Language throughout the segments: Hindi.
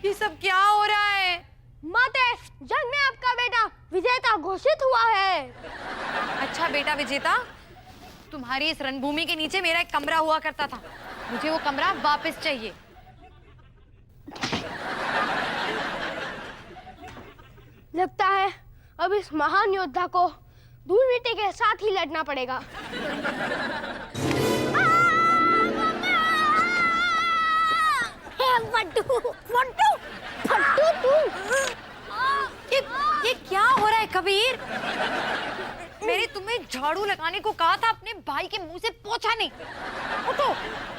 ये सब क्या हो रहा है? माते, जंग में आपका बेटा विजेता घोषित हुआ है। अच्छा बेटा विजेता, तुम्हारी इस रणभूमि के नीचे मेरा एक कमरा हुआ करता था, मुझे वो कमरा वापस चाहिए। लगता है अब इस महान योद्धा को धूल मिट्टी के साथ ही लड़ना पड़ेगा। फट्टू, फट्टू, फट्टू तू। ये क्या हो रहा है कबीर? मैंने तुम्हें झाड़ू लगाने को कहा था, अपने भाई के मुंह से पोंछा नहीं। उठो।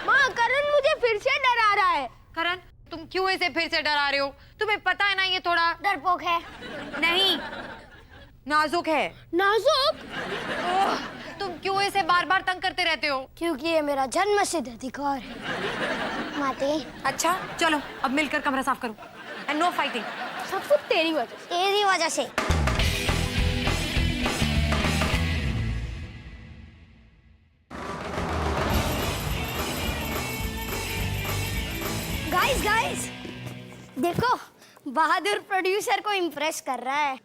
माँ, करण मुझे फिर से डरा रहा है। करण, तुम क्यों इसे फिर से डरा रहे हो? तुम्हें पता है ना ये थोड़ा डरपोक है। नहीं, नाजुक है। नाजुक? तुम क्यों इसे बार बार तंग करते रहते हो? क्योंकि ये मेरा जन्मसिद्ध अधिकार है। माते। अच्छा चलो अब मिलकर कमरा साफ करो। And no fighting. सब कुछ तेरी वजह से। तेरी वजह से। गाइस, देखो बहादुर प्रोड्यूसर को इम्प्रेस कर रहा है।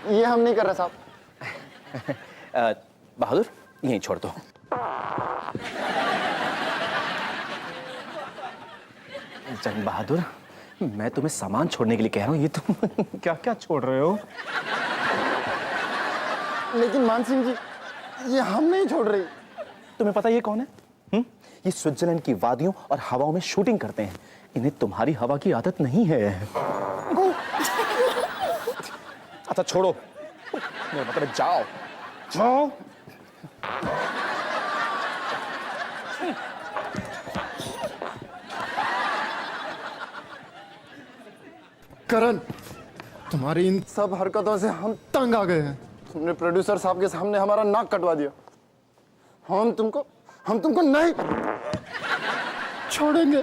ये हम नहीं कर रहे साहब। बहादुर, यहीं छोड़ दो। जंग बहादुर, मैं तुम्हें सामान छोड़ने के लिए कह रहा हूँ, ये तुम क्या क्या छोड़ रहे हो? लेकिन मान सिंह जी, ये हम नहीं छोड़ रही। तुम्हें पता ये कौन है? ये स्विट्जरलैंड की वादियों और हवाओं में शूटिंग करते हैं। इन्हें तुम्हारी हवा की आदत नहीं है। अच्छा छोड़ो, मेरा मतलब जाओ जाओ। करण, तुम्हारी इन सब हरकतों से हम तंग आ गए हैं। तुमने प्रोड्यूसर साहब के सामने हमारा नाक कटवा दिया। हम तुमको नहीं छोड़ेंगे।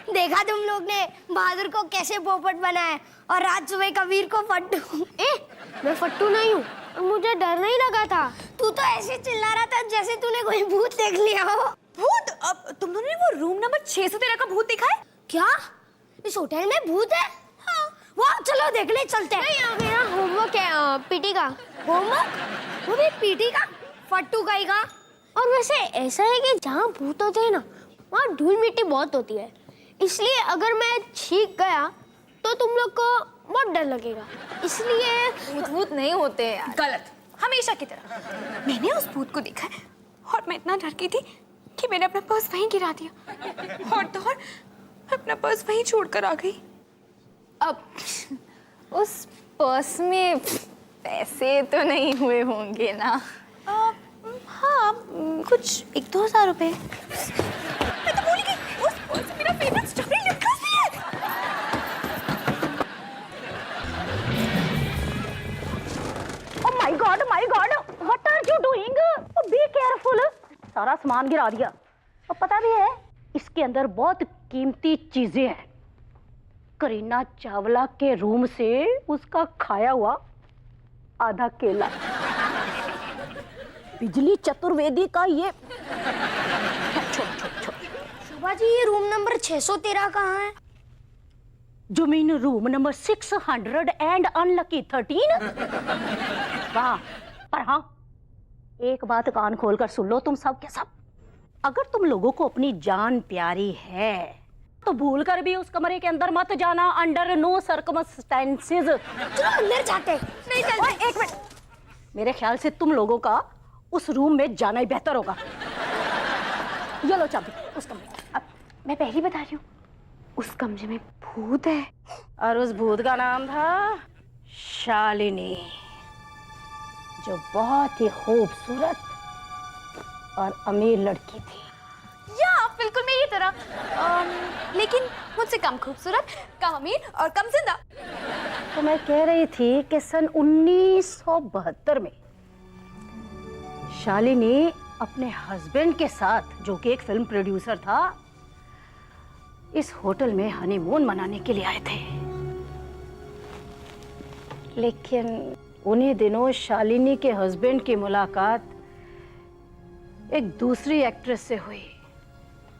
देखा तुम लोग ने बहादुर को कैसे पोपट बनाया और रात सुबह कबीर को फट्टू। मैं फट्टू नहीं हूँ और मुझे डर नहीं लगा था। तू तो ऐसे चिल्ला रहा था जैसे तूने कोई भूत देख लिया हो। भूत? अब तुम दोनों ने वो रूम नंबर 613 का भूत देखा है? क्या इस होटल में भूत है? हाँ। वाह, चलो देखने चलते हैं। नहीं, मेरा होमवर्क है पीटी का। होमवर्क? वो भी पीटी का? फट्टू का ही का। और वैसे ऐसा है कि जहाँ भूत होते हैं ना, वहाँ धूल मिट्टी बहुत होती है, इसलिए अगर मैं छींक गया तो तुम लोग को बहुत डर लगेगा। इसलिए भूत नहीं होते यार। गलत, हमेशा की तरह। मैंने उस भूत को देखा है और मैं इतना डर गई थी कि मैंने अपना पर्स वहीं गिरा दिया और तो और अपना पर्स वहीं छोड़कर आ गई। अब उस पर्स में पैसे तो नहीं हुए होंगे ना? हाँ, कुछ 1-2 हज़ार रुपए। मैं तो भूल गई, उस पर्स में मेरा फेवरेट स्टोरी लिखा है। Oh my God, what are you doing? Be careful. सारा सामान गिरा दिया। और पता भी है, इसके अंदर बहुत कीमती चीजें हैं। करीना चावला के रूम से उसका खाया हुआ आधा केला, बिजली चतुर्वेदी का ये। शोभा जी, ये रूम नंबर 613 कहाँ है? You mean room number 600 and unlucky 13? वाह, पर हाँ, एक बात कान खोलकर सुन लो तुम सब के सब। अगर तुम लोगों को अपनी जान प्यारी है तो भूल कर भी उस कमरे के अंदर मत जाना, अंडर नो सर्कमस्टेंसेस। चलो अंदर जाते। नहीं चलते। एक मिनट, मेरे ख्याल से तुम लोगों का उस रूम में जाना ही बेहतर होगा। ये लो चाबी उस कमरे की। अब मैं पहली बता रही हूँ, उस कमरे में भूत है और उस भूत का नाम था शालिनी, जो बहुत ही खूबसूरत और अमीर लड़की थी। या बिल्कुल मेरी तरह, लेकिन मुझसे कम खूबसूरत, कम अमीर और कम जिंदा। तो मैं कह रही थी कि सन 1972 में शालिनी अपने हस्बैंड के साथ, जो कि एक फिल्म प्रोड्यूसर था, इस होटल में हनीमून मनाने के लिए आए थे। लेकिन उन्हीं दिनों शालिनी के हस्बैंड की मुलाकात एक दूसरी एक्ट्रेस से हुई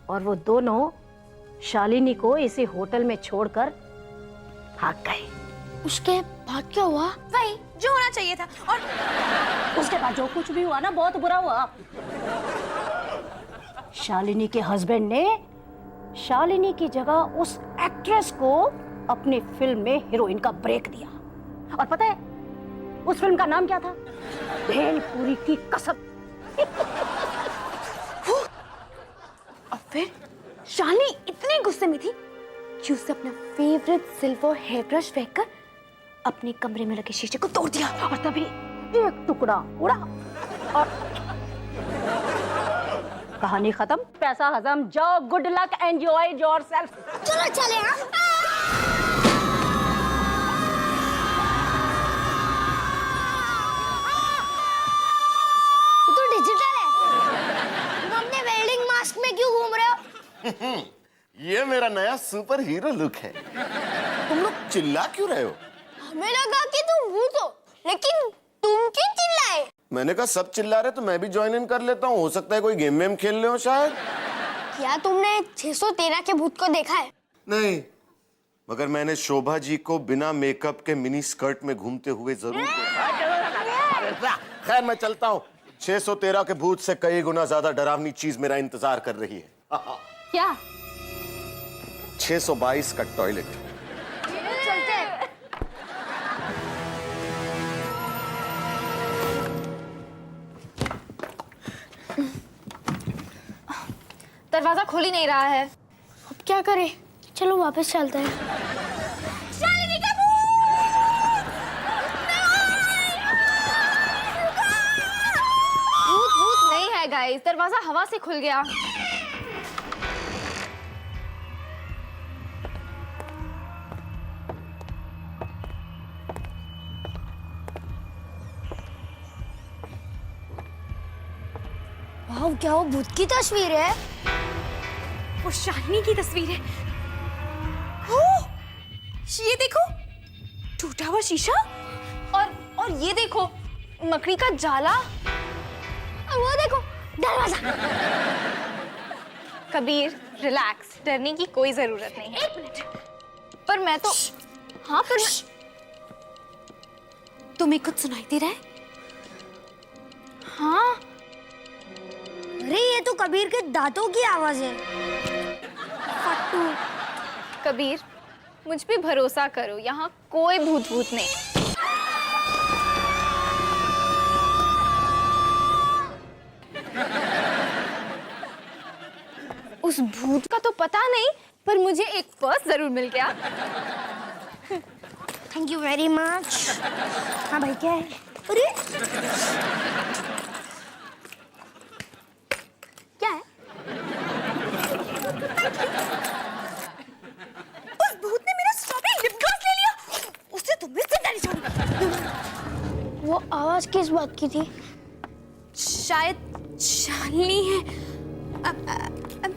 और वो दोनों शालिनी को इसी होटल में छोड़कर भाग गए। उसके बाद क्या हुआ? वही जो होना चाहिए था। और उसके बाद जो कुछ भी हुआ ना, बहुत बुरा हुआ। शालिनी के हस्बैंड ने शालिनी की जगह उस एक्ट्रेस को अपनी फिल्म में हीरोइन का ब्रेक दिया। और पता है उस फिल्म का नाम क्या था? भेलपुरी की कसम। और फिर शालिनी इतने गुस्से में थी कि उसने अपना फेवरेट सिल्वर हेयर ब्रश फेंककर अपने कमरे में लगे शीशे को तोड़ दिया। और तभी एक टुकड़ा उड़ा और कहानी खत्म, पैसा हजम। जाओ, गुड लक, एंजॉय योरसेल्फ। चलो चले। हाँ ये तो डिजिटल है। तुम अपने वेल्डिंग मास्क में क्यों घूम रहे हो? ये मेरा नया सुपर हीरो लुक है। तुम लोग चिल्ला क्यों रहे हो? हमें लगा कि तुम भूत हो, लेकिन तुम क्यों चिल्लाए? मैंने कहा सब चिल्ला रहे तो मैं भी ज्वाइन इन कर लेता हूँ। हो सकता है कोई गेम वेम खेल रहे हो शायद। क्या तुमने 613 के भूत को देखा है? नहीं, मगर मैंने शोभा जी को बिना मेकअप के मिनी स्कर्ट में घूमते हुए जरूर देखा। खैर मैं चलता हूँ। 613 के भूत से कई गुना ज्यादा डरावनी चीज मेरा इंतजार कर रही है। क्या? 622 का टॉयलेट। चलते हैं। दरवाजा खुल ही नहीं रहा है। अब क्या करें? चलो वापस चलते हैं। शालिनी का भूत! भूत नहीं है गाइस, दरवाजा हवा से खुल गया। वाह, क्या वो भूत की तस्वीर है? वो शालिनी की तस्वीर है। हो, ये देखो, टूटा हुआ शीशा और ये देखो मकड़ी का जाला। और वो देखो दरवाजा। कबीर रिलैक्स, डरने की कोई जरूरत नहीं है। 1 मिनट, पर मैं तो हाँ पर तुम्हें कुछ सुनाई दे रहा है? हाँ। अरे ये तो कबीर के दांतों की आवाज है। फट्टू। कबीर मुझ पे भरोसा करो, यहाँ कोई भूत नहीं। उस भूत का तो पता नहीं, पर मुझे एक पर्स जरूर मिल गया। Thank you very much. हाँ भाई क्या है? अरे क्या है? उस भूत ने मेरा स्ट्रॉबेरी लिप ग्लॉस ले लिया। उससे तुम्हें जिंदा नहीं छोड़ूंगा। वो आवाज किस बात की थी? शायद शालिनी है।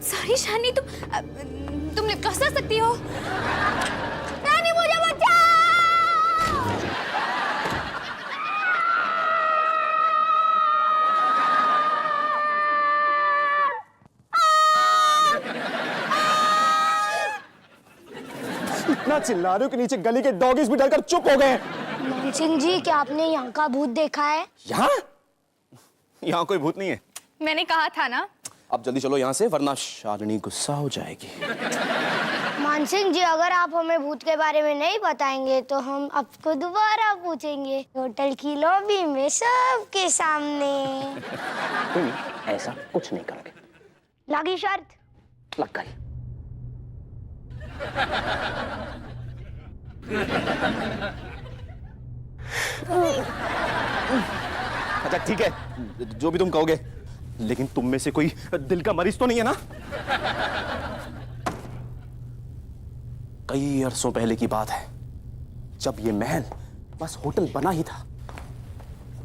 सॉरी शालिनी, तुम लिप ग्लॉस ला सकती हो? रानी मुझे बचाओ! इतना चिल्ला रहे हो कि नीचे गली के डॉगीज भी डरकर चुप हो गए। मान सिंह जी, क्या आपने यहाँ का भूत देखा है? यहाँ कोई भूत नहीं है। मैंने कहा था ना। अब जल्दी चलो यहाँ से, वरना शालिनी गुस्सा हो जाएगी। मान सिंह जी, अगर आप हमें भूत के बारे में नहीं बताएंगे तो हम आपको दोबारा पूछेंगे होटल की लॉबी में सबके सामने। कोई नहीं, ऐसा कुछ नहीं करोगे। लगी शर्त? लग गई। अच्छा ठीक है, जो भी तुम कहोगे, लेकिन तुम में से कोई दिल का मरीज तो नहीं है ना? कई अरसों पहले की बात है, जब ये महल बस होटल बना ही था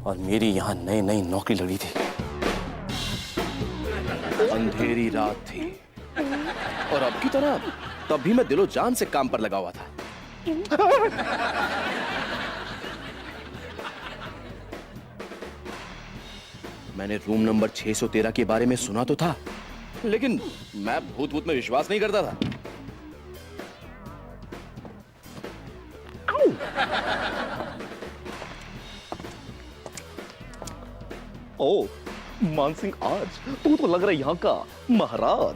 और मेरी यहां नई नई नौकरी लगी थी। अंधेरी रात थी और अब की तरह तब भी मैं दिलो जान से काम पर लगा हुआ था। मैंने रूम नंबर 613 के बारे में सुना तो था, लेकिन मैं भूत भूत में विश्वास नहीं करता था। ओ मानसिंह, आज तू तो लग रहा है यहाँ का महाराज।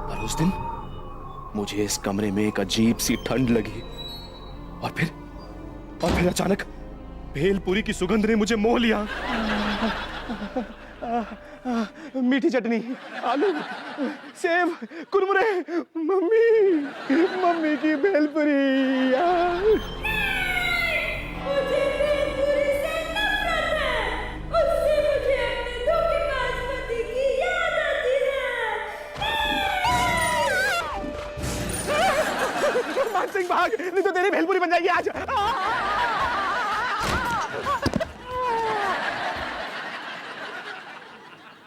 पर उस दिन मुझे इस कमरे में एक अजीब सी ठंड लगी और फिर अचानक भेलपुरी की सुगंध ने मुझे मोह लिया। मीठी चटनी, आलू, सेब, कुरमुरे, मम्मी की भेलपुरी। मुझे भेलपुरी से नफरत है। उससे मुझे अपने धोखेबाज पति की याद आती है। मानसिंह भाग, नहीं तो तेरी भेलपुरी बन जाएगी आज।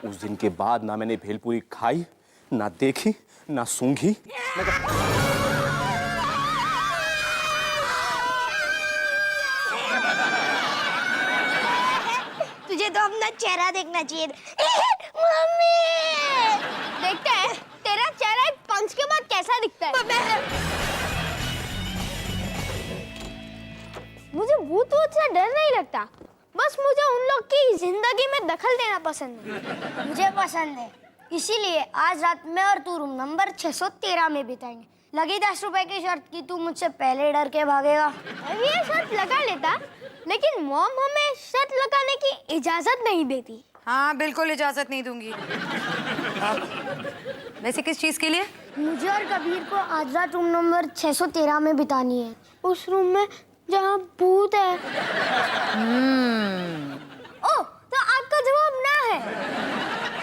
उस दिन के बाद ना मैंने भेलपुरी खाई, ना देखी, ना सूंघी। तुझे तो अपना चेहरा देखना चाहिए। मम्मी, देखते हैं तेरा चेहरा एक पंच के बाद कैसा दिखता है। मुझे भूत से डर नहीं लगता, बस मुझे उन लोग की जिंदगी में दखल देना पसंद है। मुझे पसंद है, इसीलिए आज रात मैं और तू रूम नंबर 613 में बिताएंगे। लगी 10 रुपए की शर्त कि तू मुझसे पहले डर के भागेगा। ये शर्त लगा लेता, लेकिन मॉम हमें शर्त लगाने की इजाजत नहीं देती। हाँ बिल्कुल इजाजत नहीं दूंगी। वैसे किस चीज के लिए? मुझे और कबीर को आज रात रूम नंबर 613 में बितानी है, उस रूम में जहाँ भूत है। ओ, तो आपका जवाब ना है।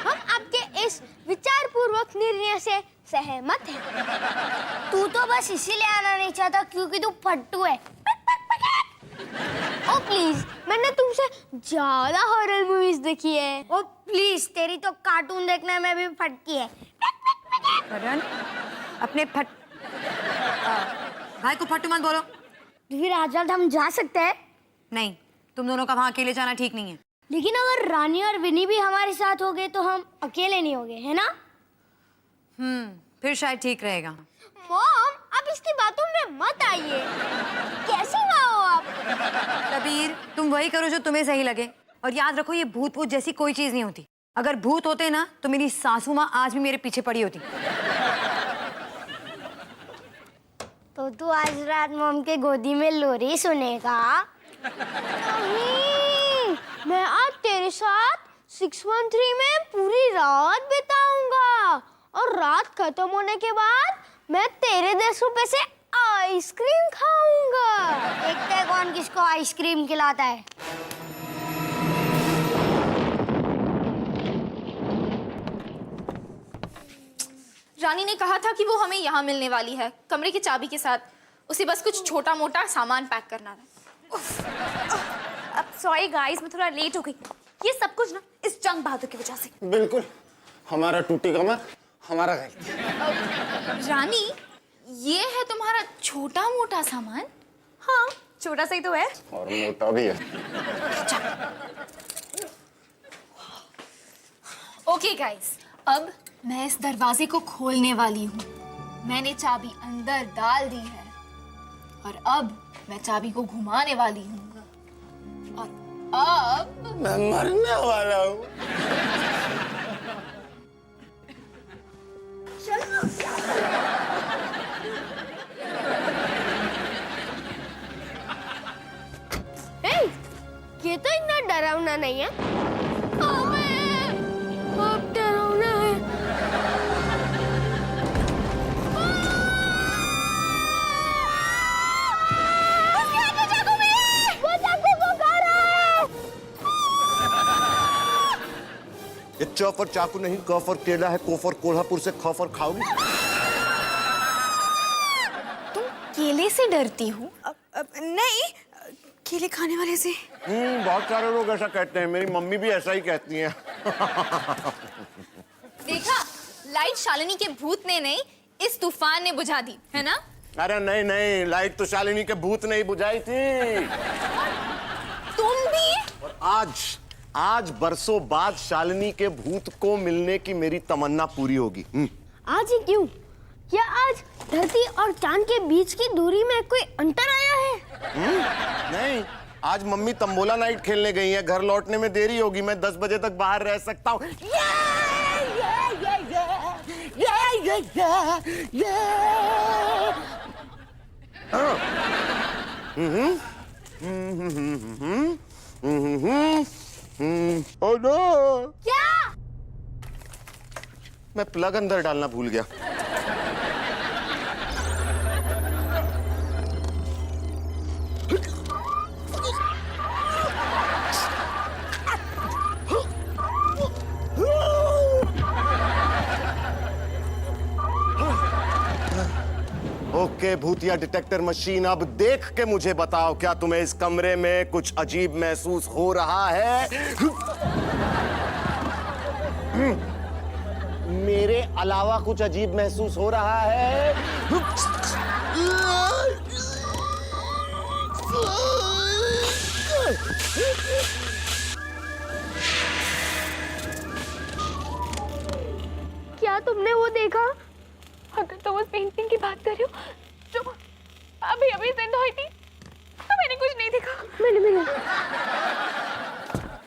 हम आपके इस विचारपूर्वक निर्णय से सहमत हैं। तू तो बस इसीलिए आना नहीं चाहता क्योंकि तू फट्टू है। ओ प्लीज, मैंने तुमसे ज्यादा हॉरर मूवीज देखी है। ओ प्लीज, तेरी तो कार्टून देखने में भी फटती है। करण, अपने भाई को फट्टू मत बोलो। फिर आज रात हम जा सकते हैं? नहीं, तुम दोनों का वहाँ अकेले जाना ठीक नहीं है। लेकिन अगर रानी और विनी भी हमारे साथ हो गए तो हम अकेले नहीं होंगे, है ना? फिर शायद ठीक रहेगा। मॉम, आप इसकी बातों में मत आइए। कैसी माँ हो आप? कबीर, तुम वही करो जो तुम्हें सही लगे, और याद रखो ये भूत भूत जैसी कोई चीज नहीं होती। अगर भूत होते ना तो मेरी सासू माँ आज भी मेरे पीछे पड़ी होती। तो तू आज रात मॉम के गोदी में लोरी सुनेगा? नहीं, मैं आज तेरे साथ 613 में पूरी रात बिताऊंगा, और रात खत्म होने के बाद मैं तेरे 10 रुपए से आइसक्रीम खाऊंगा। देखते हैं कौन किसको आइसक्रीम खिलाता है। रानी ने कहा था कि वो हमें यहाँ मिलने वाली है, कमरे की चाबी के साथ। उसे बस कुछ छोटा मोटा सामान पैक करना था। अब सॉरी गाइस, मैं थोड़ा लेट हो गई। ये सब कुछ ना इस जंग बहादुर की वजह से। बिल्कुल, हमारा टूटी कमर हमारा गलती। रानी, ये है तुम्हारा छोटा मोटा सामान? हाँ, छोटा सा ही तो है और मोटा भी है। ओके गाइस, अब मैं इस दरवाजे को खोलने वाली हूँ। मैंने चाबी अंदर डाल दी है और अब मैं चाबी को घुमाने वाली हूँ, और अब मैं मरने वाला हूँ। ये तो इतना डरावना नहीं है। अब डरावना है। वो चाकू को खा रहा है। ये चौक और चाकू नहीं, कफ और केला है, कोफ और कोल्हापुर से खफ और खाओगी। तुम केले से डरती हो? नहीं, केले खाने वाले से। बहुत सारे लोग ऐसा कहते हैं, मेरी मम्मी भी ऐसा ही कहती हैं। देखा, लाइट शालिनी के भूत ने नहीं, इस तूफान ने बुझा दी, है ना? अरे नहीं नहीं, लाइट तो शालिनी के भूत ने ही बुझाई थी। तुम भी? और आज बरसों बाद शालिनी के भूत को मिलने की मेरी तमन्ना पूरी होगी। आज ही क्यों? क्या आज धरती और चांद के बीच की दूरी में कोई अंतर आया है? नहीं, आज मम्मी तंबोला नाइट खेलने गई है, घर लौटने में देरी होगी, मैं 10 बजे तक बाहर रह सकता हूँ। Oh no! क्या? मैं प्लग अंदर डालना भूल गया। ओके भूतिया डिटेक्टर मशीन, अब देख के मुझे बताओ, क्या तुम्हें इस कमरे में कुछ अजीब महसूस हो रहा है? मेरे अलावा कुछ अजीब महसूस हो रहा है? क्या तुमने वो देखा? अगर तुम उस पेंटिंग की बात कर रहे हो जो अभी अभी जिंदा हुई थी, तो मैंने कुछ नहीं देखा। मैंने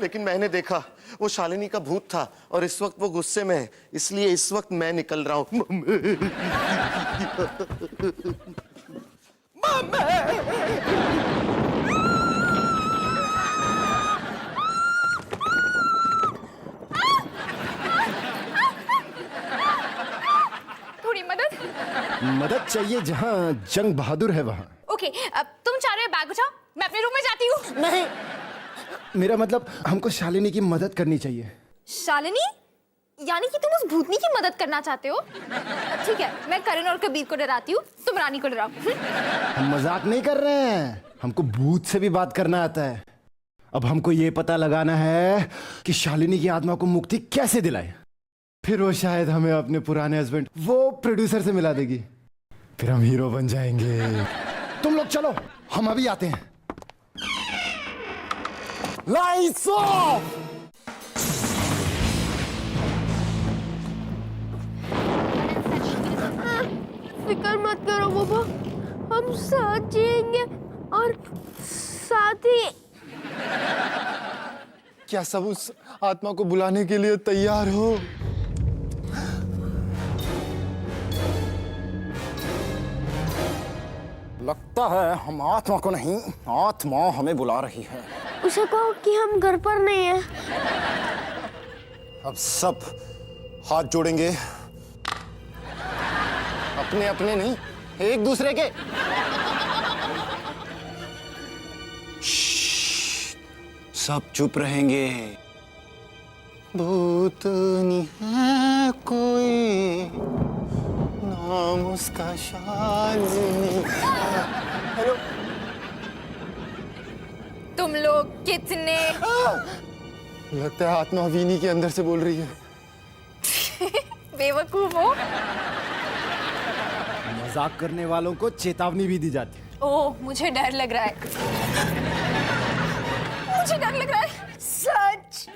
लेकिन मैंने देखा, वो शालिनी का भूत था और इस वक्त वो गुस्से में है, इसलिए इस वक्त मैं निकल रहा हूं। थोड़ी मदद। मदद चाहिए जहाँ जंग बहादुर है वहाँ। ओके, अब तुम चारों ये बैग उठाओ, मैं अपने रूम में जाती हूँ। नहीं, मेरा मतलब हमको शालिनी की मदद करनी चाहिए। शालिनी? यानी कि तुम उस भूतनी की मदद करना चाहते हो? ठीक है, मैं करण और कबीर को डराती हूँ, तुम रानी को डराओ। हम मजाक नहीं कर रहे हैं, हमको भूत से भी बात करना आता है। अब हमको ये पता लगाना है कि शालिनी की आत्मा को मुक्ति कैसे दिलाए। फिर वो शायद हमें अपने पुराने हस्बैंड वो प्रोड्यूसर से मिला देगी, फिर हम हीरो बन जाएंगे। तुम लोग चलो, हम अभी आते हैं। Lights off. फिक्र मत करो बाबा, हम साथ जिएंगे और साथ ही। क्या सब उस आत्मा को बुलाने के लिए तैयार हो? लगता है हम आत्मा को नहीं, आत्मा हमें बुला रही है। उसे कहो कि हम घर पर नहीं हैं। अब सब हाथ जोड़ेंगे, अपने अपने नहीं, एक दूसरे के। सब चुप रहेंगे। भूतनी है कोई, नाम उसका शालिनी। हेलो, तुम लोग कितने लगता है आत्मा वीनी के अंदर से बोल रही है। बेवकूफ हो। मजाक करने वालों को चेतावनी भी दी जाती है। ओह, मुझे डर लग रहा है, मुझे डर लग रहा है सच।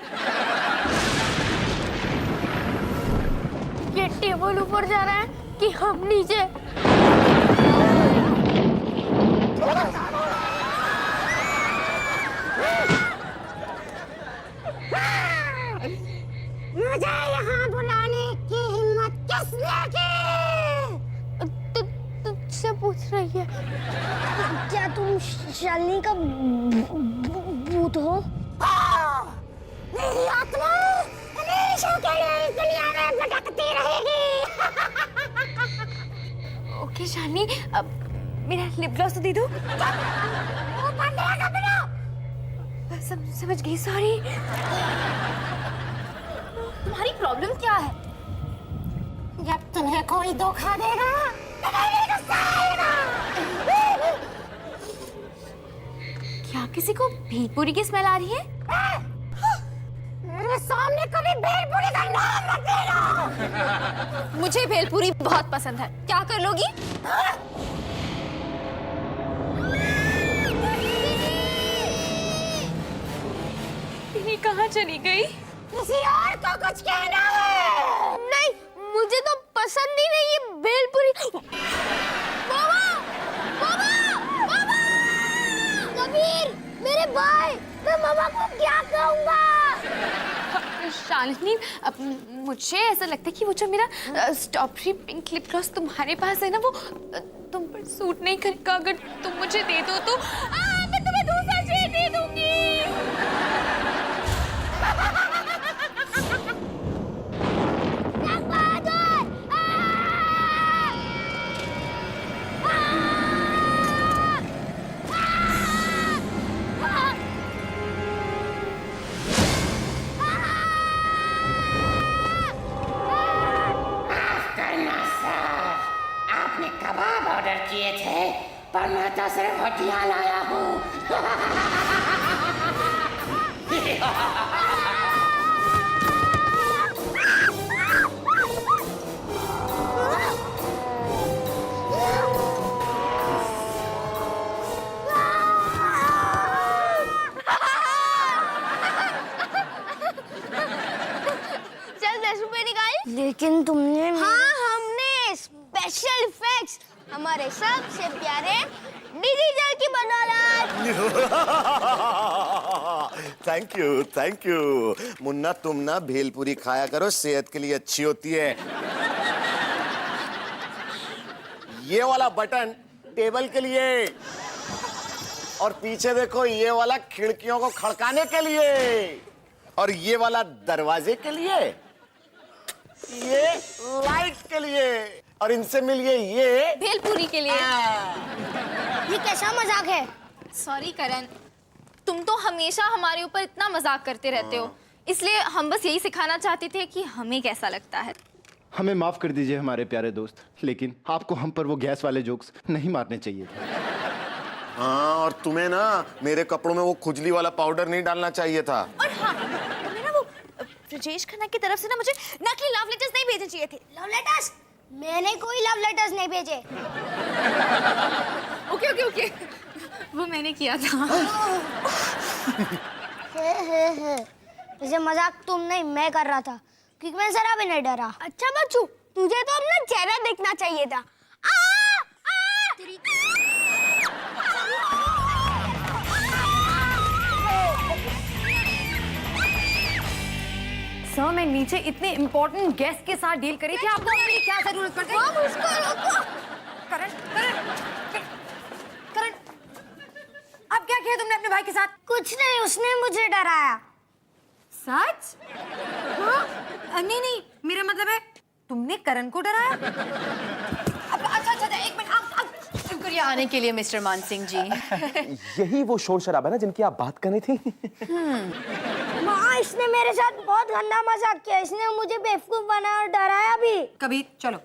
ये टेबल ऊपर जा रहा है कि हम नीचे? मुझे यहाँ बुलाने की हिम्मत किसने की? तुझसे पूछ रही है। क्या तुम शालिनी का भूत हो? मेरी आत्मा हमेशा के लिए इस दुनिया में भटकती रहेगी। ओके शालिनी, अब मेरा लिप ग्लॉस तो दे दो। समझ गई, सॉरी। तुम्हारी प्रॉब्लम क्या है? जब तुम्हें कोई धोखा देगा तो मैं भी गुस्सा आएगा। किसी को भेलपुरी की स्मेल आ रही है? मेरे सामने कभी भेलपुरी का नाम मत लेना। मुझे भेलपुरी बहुत पसंद है, क्या कर लोगी? ये कहाँ चली गई? किसी और को कुछ कहना है? नहीं, मुझे तो पसंद ही नहीं ये भेलपुरी। मामा, मामा, मामा! कबीर, मेरे भाई, मैं मामा को क्या कहूँगा? शालिनी, अब मुझे ऐसा लगता है कि वो जो मेरा स्ट्रॉबेरी पिंक लिप ग्लॉस तुम्हारे पास है ना, वो तुम पर सूट नहीं करेगा। अगर तुम मुझे दे दो तो मैं तुम्हें दूसरा शेड दे दूंगी। आपने कबाब ऑर्डर किए थे पर मैं तो सिर्फ हड्डियां लाया हूँ। चल 10 रुपए निकाल। लेकिन तुमने हाँ हमने स्पेशल इफेक्ट्स हमारे सबसे प्यारे डिजिटल की बनौलत। थैंक यू मुन्ना, तुम ना भेलपुरी खाया करो, सेहत के लिए अच्छी होती है। ये वाला बटन टेबल के लिए और पीछे देखो ये वाला खिड़कियों को खड़काने के लिए और ये वाला दरवाजे के लिए, ये लाइट के लिए और इनसे मिलिए ये भेलपुरी के लिए। ये कैसा मजाक है? सॉरी करण, तुम तो हमेशा हमारे ऊपर इतना मजाक करते रहते हो, इसलिए हम बस यही सिखाना चाहते थे कि हमें कैसा लगता है। हमें माफ कर दीजिए हमारे प्यारे दोस्त, लेकिन आपको हम पर वो गैस वाले जोक्स नहीं मारने चाहिए। हाँ, और तुम्हें ना मेरे कपड़ों में वो खुजली वाला पाउडर नहीं डालना चाहिए था। और हाँ, तुम्हें ना वो ब्रजेश खन्ना की तरफ से ना मुझे नकली लव लेटर्स नहीं भेजने चाहिए थे। Love letters? मैंने कोई लव लेटर्स नहीं भेजे। ओके, वो मैंने किया था। वैसे मजाक तुम नहीं, मैं कर रहा था क्योंकि मैं जरा भी नहीं डरा। अच्छा बच्चू, तुझे तो अपना चेहरा देखना चाहिए था। सर, मैं नीचे इतने इम्पोर्टेंट गेस्ट के साथ डील करी थी, आपको अपनी क्या जरूरत पड़ गई? करण, अब क्या किया तुमने अपने भाई के साथ? कुछ नहीं, उसने मुझे डराया। सच? हाँ? नहीं, मेरा मतलब है तुमने करण को डराया? अच्छा, एक मिनट, आप शुक्रिया आने के लिए मिस्टर मान सिंह जी। यही वो शोर शराबा है ना जिनकी आप बात कर रही थी। माँ, इसने मेरे साथ बहुत गंदा मजाक किया। इसने मुझे बेवकूफ बनाया और डराया भी। कबीर, चलो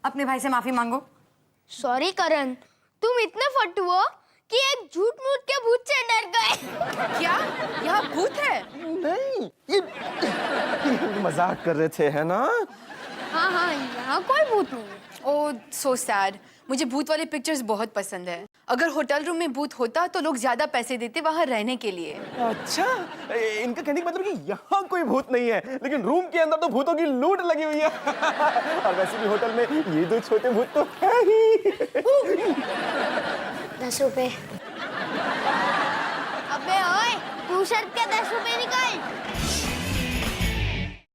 अपने भाई से माफी मांगो। सॉरी करण, तुम इतने फट्टू हो कि एक झूठ मूठ के भूत से डर गए। क्या यहाँ भूत है? नहीं, ये मजाक कर रहे थे, है ना? हाँ, यहाँ कोई भूत नहीं है। ओह, सो सैड। मुझे भूत वाले पिक्चर्स बहुत पसंद है। अगर होटल रूम में भूत होता तो लोग ज्यादा पैसे देते वहाँ रहने के लिए। अच्छा, इनका कहने का मतलब कि यहाँ कोई भूत नहीं है, लेकिन रूम के अंदर तो भूतों की लूट लगी हुई है। और वैसे भी होटल में ये दो छोटे भूत तो है ही। 10 रुपए। अबे ओए, तू शर्ट के 10 रुपए निकाल।